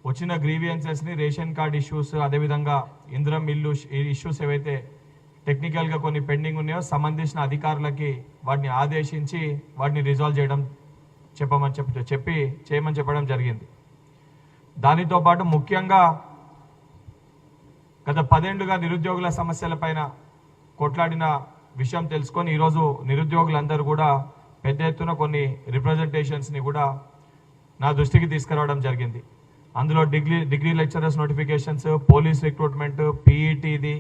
వచ్చిన గ్రీవియన్సెస్ని ration card issues అదేవిధంగా ఇందిరం ఇల్లు ఇష్యూస్ ఏవైతే టెక్నికల్గా కొన్ని పెండింగ్ ఉన్నాయో సంబంధించిన అధికారులకి వాటిని ఆదేశించి వాటిని రిజాల్వ్ చేయమని చెప్పడం జరిగింది. దానితో పాటు ముఖ్యంగా గత 10 ఏళ్లుగా నిరుద్యోగుల సమస్యలపైన కొట్లాడిన విషయం తెలుసుకొని ఈరోజు నిరుద్యోగులందరూ కూడా పెద్ద ఎత్తున కొన్ని రిప్రజెంటేషన్స్ని కూడా నా దృష్టికి తీసుకురావడం జరిగింది. అందులో degree lecturers notifications, police recruitment, పీఈటీది,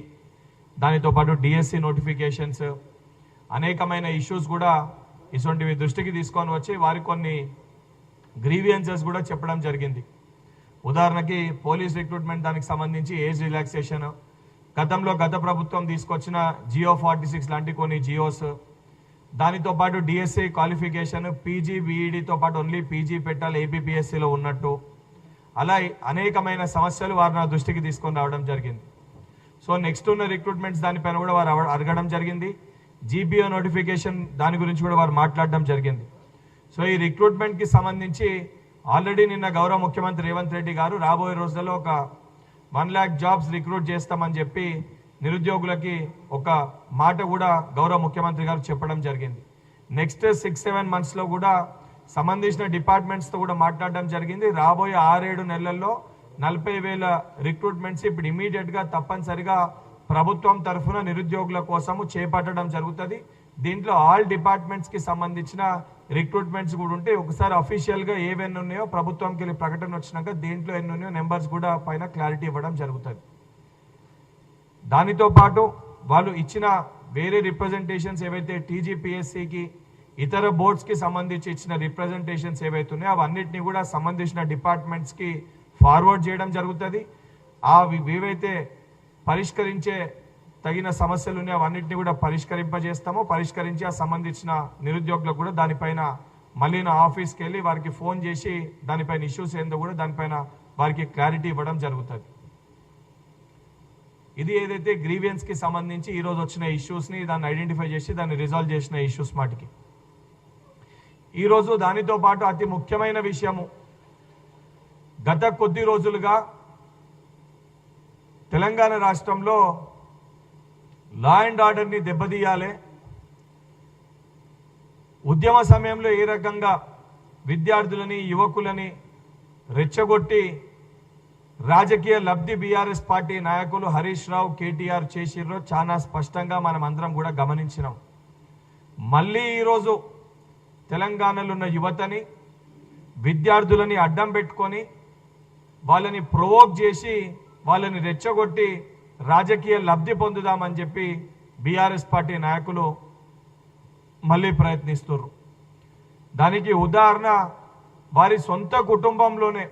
దానితో పాటు డిఎస్సి నోటిఫికేషన్స్, అనేకమైన ఇష్యూస్ కూడా ఇటువంటివి దృష్టికి తీసుకొని వచ్చి వారికి కొన్ని గ్రీవియన్సెస్ కూడా చెప్పడం జరిగింది. ఉదాహరణకి పోలీస్ రిక్రూట్మెంట్ దానికి సంబంధించి ఏజ్ రిలాక్సేషన్, గత ప్రభుత్వం తీసుకొచ్చిన జియో 46 లాంటి కొన్ని జియోస్, దానితో పాటు డిఎస్సి క్వాలిఫికేషన్ పీజీ బీఈడితో పాటు ఓన్లీ పీజీ పెట్టాలి ఏపీపీఎస్సీలో ఉన్నట్టు, అలా అనేకమైన సమస్యలు వారు నా దృష్టికి తీసుకొని రావడం జరిగింది. సో నెక్స్ట్ ఉన్న రిక్రూట్మెంట్స్ దానిపైన కూడా వారు అడగడం జరిగింది. జీపీఓ నోటిఫికేషన్ దాని గురించి కూడా వారు మాట్లాడడం జరిగింది. సో ఈ రిక్రూట్మెంట్కి సంబంధించి ఆల్రెడీ నిన్న గౌరవ ముఖ్యమంత్రి రేవంత్ రెడ్డి గారు రాబోయే రోజుల్లో ఒక 1 lakh జాబ్స్ రిక్రూట్ చేస్తామని చెప్పి నిరుద్యోగులకి ఒక మాట కూడా గౌరవ ముఖ్యమంత్రి గారు చెప్పడం జరిగింది. నెక్స్ట్ 6-7 మంత్స్లో కూడా సంబంధించిన డిపార్ట్మెంట్స్తో కూడా మాట్లాడడం జరిగింది. రాబోయే 6-7 నెలల్లో 40,000 రిక్రూట్మెంట్స్ ఇప్పుడు ఇమీడియట్గా తప్పనిసరిగా ప్రభుత్వం తరఫున నిరుద్యోగుల కోసము చేపట్టడం జరుగుతుంది. దీంట్లో ఆల్ డిపార్ట్మెంట్స్కి సంబంధించిన రిక్రూట్మెంట్స్ కూడా ఉంటే ఒకసారి అఫీషియల్గా ఏవెన్ని ఉన్నాయో ప్రభుత్వంకి వెళ్ళి ప్రకటన వచ్చినాక దీంట్లో ఎన్ని ఉన్నాయో నెంబర్స్ కూడా పైన క్లారిటీ ఇవ్వడం జరుగుతుంది. దానితో పాటు వాళ్ళు ఇచ్చిన వేరే రిప్రజెంటేషన్స్ ఏవైతే టీజీపీఎస్సీకి ఇతర బోర్డ్స్కి సంబంధించి ఇచ్చిన రిప్రజెంటేషన్స్ ఏవైతే ఉన్నాయో అవన్నిటిని కూడా సంబంధించిన డిపార్ట్మెంట్స్కి ఫార్వర్డ్ చేయడం జరుగుతుంది. ఏవైతే పరిష్కరించే తగిన సమస్యలు ఉన్నాయో అవన్నిటిని కూడా పరిష్కరింపజేస్తామో, పరిష్కరించి ఆ సంబంధించిన నిరుద్యోగులకు కూడా దానిపైన మళ్ళీ నా ఆఫీస్కి వెళ్ళి వారికి ఫోన్ చేసి దానిపైన ఇష్యూస్ ఏందో కూడా దానిపైన వారికి క్లారిటీ ఇవ్వడం జరుగుతుంది. ఇది ఏదైతే గ్రీవియన్స్కి సంబంధించి ఈరోజు వచ్చిన ఇష్యూస్ని దాన్ని ఐడెంటిఫై చేసి దాన్ని రిజాల్వ్ చేసిన ఇష్యూస్ మాటికి. ఈరోజు దానితో పాటు అతి ముఖ్యమైన విషయము, గత కొద్ది రోజులుగా తెలంగాణ రాష్ట్రంలో లా అండ్ ఆర్డర్ని దెబ్బతీయాలి, ఉద్యమ సమయంలో ఏ రకంగా విద్యార్థులని యువకులని రెచ్చగొట్టి రాజకీయ లబ్ధి బీఆర్ఎస్ పార్టీ నాయకులు హరీష్ రావు కేటీఆర్ చేసిర్రో చాలా స్పష్టంగా మనం అందరం కూడా గమనించినాం. మళ్ళీ ఈరోజు తెలంగాణలో ఉన్న యువతని విద్యార్థులని అడ్డం పెట్టుకొని వాళ్ళని ప్రొవోక్ చేసి వాళ్ళని రెచ్చగొట్టి రాజకీయ లబ్ధి పొందుదామని చెప్పి బీఆర్ఎస్ పార్టీ నాయకులు మళ్ళీ ప్రయత్నిస్తున్నారు. దానికి ఉదాహరణ వారి సొంత కుటుంబంలోనే,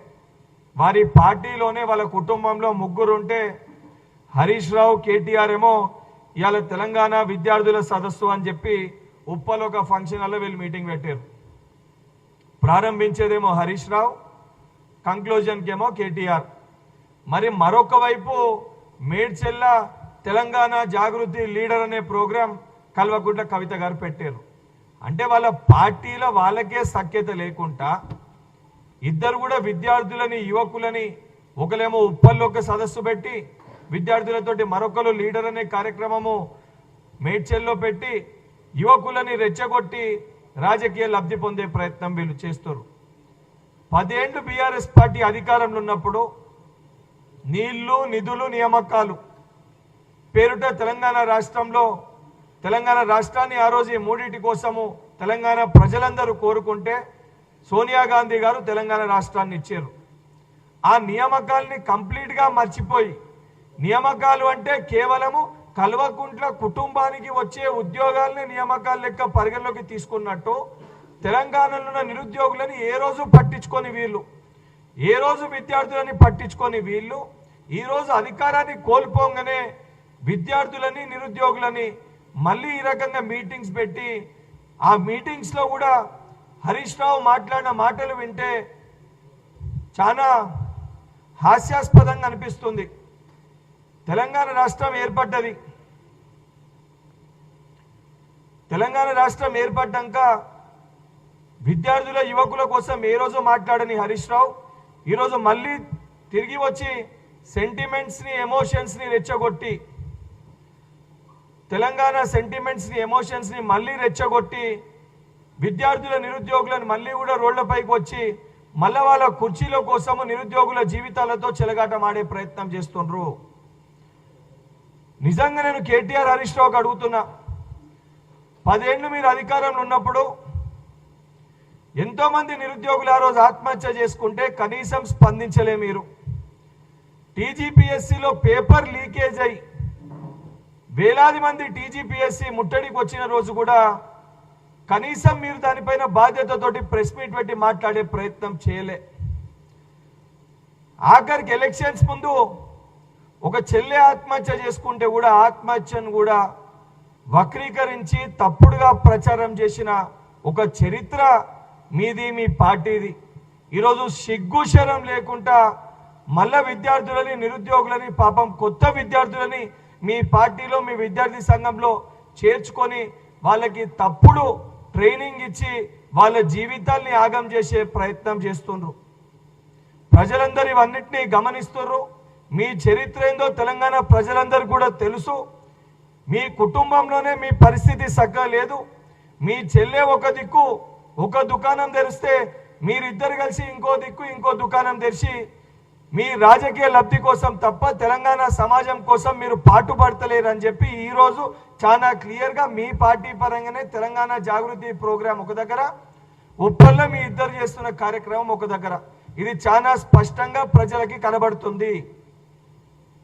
వారి పార్టీలోనే వాళ్ళ కుటుంబంలో 3 ఉంటే హరీష్ రావు కేటీఆర్ ఏమో ఇవాళ తెలంగాణ విద్యార్థుల సదస్సు అని చెప్పి ఉప్పలో ఒక ఫంక్షన్ హాల్లో వీళ్ళు మీటింగ్ పెట్టారు. ప్రారంభించేదేమో హరీష్ రావు, కంక్లూజన్కి ఏమో కేటీఆర్. మరి మరొక వైపు మేడ్చెల్ల తెలంగాణ జాగృతి లీడర్ అనే ప్రోగ్రాం కల్వకుంట్ల కవిత గారు పెట్టారు. అంటే వాళ్ళ పార్టీలో వాళ్ళకే సఖ్యత లేకుండా ఇద్దరు కూడా విద్యార్థులని యువకులని, ఒకలేమో ఉప్పల్లో ఒక సదస్సు పెట్టి విద్యార్థులతోటి మరొకరు లీడర్ అనే కార్యక్రమము మేడ్చెల్లో పెట్టి యువకులని రెచ్చగొట్టి రాజకీయ లబ్ధి పొందే ప్రయత్నం వీళ్ళు చేస్తారు. 10 ఏళ్ళు బీఆర్ఎస్ పార్టీ అధికారంలో ఉన్నప్పుడు నీళ్లు నిధులు నియామకాలు పేరుట తెలంగాణ రాష్ట్రాన్ని ఆ రోజు 3 కోసము తెలంగాణ ప్రజలందరూ కోరుకుంటే సోనియా గాంధీ గారు తెలంగాణ రాష్ట్రాన్ని ఇచ్చారు. ఆ నియామకాల్ని కంప్లీట్గా మర్చిపోయి, నియామకాలు అంటే కేవలము కల్వకుంట్ల కుటుంబానికి వచ్చే ఉద్యోగాల్ని నియామకాల లెక్క పరిగణలోకి తీసుకున్నట్టు తెలంగాణలో ఉన్న నిరుద్యోగులని ఏ రోజు పట్టించుకొని వీళ్ళు, ఏ రోజు విద్యార్థులని పట్టించుకొని వీళ్ళు ఈరోజు అధికారాన్ని కోల్పోగానే విద్యార్థులని నిరుద్యోగులని మళ్ళీ ఈ రకంగా మీటింగ్స్ పెట్టి, ఆ మీటింగ్స్లో కూడా హరీష్ రావు మాట్లాడిన మాటలు వింటే చాలా హాస్యాస్పదంగా అనిపిస్తుంది. తెలంగాణ రాష్ట్రం ఏర్పడ్డది. తెలంగాణ రాష్ట్రం ఏర్పడ్డాక విద్యార్థుల యువకుల కోసం ఏ రోజు మాట్లాడని హరీష్ రావు ఈరోజు మళ్ళీ తిరిగి వచ్చి సెంటిమెంట్స్ని ఎమోషన్స్ని రెచ్చగొట్టి తెలంగాణ సెంటిమెంట్స్ని ఎమోషన్స్ని మళ్ళీ రెచ్చగొట్టి విద్యార్థుల నిరుద్యోగులను మళ్ళీ కూడా రోడ్లపైకి వచ్చి మళ్ళీ వాళ్ళ కుర్చీల కోసము నిరుద్యోగుల జీవితాలతో చెలగాటమాడే ప్రయత్నం చేస్తుండ్రు. నిజంగా నేను కేటీఆర్ హరీష్ రావుకి అడుగుతున్నా, 10 ఏళ్ళు మీరు అధికారంలో ఉన్నప్పుడు ఎంతోమంది నిరుద్యోగులు ఆ రోజు ఆత్మహత్య చేసుకుంటే కనీసం స్పందించలే మీరు. టీజీపీఎస్సీలో పేపర్ లీకేజ్ అయి వేలాది మంది టీజీపీఎస్సీ ముట్టడికి వచ్చిన రోజు కూడా కనీసం మీరు దానిపైన బాధ్యతతోటి ప్రెస్ మీట్ పెట్టి మాట్లాడే ప్రయత్నం చేయలే. ఆఖరికి ఎలక్షన్స్ ముందు ఒక చెల్లె ఆత్మహత్య చేసుకుంటే కూడా ఆత్మహత్యను కూడా వక్రీకరించి తప్పుడుగా ప్రచారం చేసిన ఒక చరిత్ర మీది, మీ పార్టీది. ఈరోజు సిగ్గు శరం లేకుండా మళ్ళా విద్యార్థులని నిరుద్యోగులని పాపం కొత్త విద్యార్థులని మీ పార్టీలో మీ విద్యార్థి సంఘంలో చేర్చుకొని వాళ్ళకి తప్పుడు ట్రైనింగ్ ఇచ్చి వాళ్ళ జీవితాల్ని ఆగం చేసే ప్రయత్నం చేస్తున్నారు. ప్రజలందరూ ఇవన్నిటినీ గమనిస్తున్నారు. మీ చరిత్ర ఏందో తెలంగాణ ప్రజలందరూ కూడా తెలుసు. మీ కుటుంబంలోనే మీ పరిస్థితి సగ్గా లేదు. మీ చెల్లె ఒక దిక్కు ఒక దుకాణం తెరిస్తే మీరిద్దరు కలిసి ఇంకో దుకాణం తెరిచి మీ రాజకీయ లబ్ధి కోసం తప్ప తెలంగాణ సమాజం కోసం మీరు పాటుపడతలేరు అని చెప్పి ఈరోజు చాలా క్లియర్గా మీ పార్టీ పరంగానే తెలంగాణ జాగృతి ప్రోగ్రాం ఒక దగ్గర, ఉప్పల్లో మీ ఇద్దరు చేస్తున్న కార్యక్రమం ఒక దగ్గర, ఇది చాలా స్పష్టంగా ప్రజలకి కనబడుతుంది.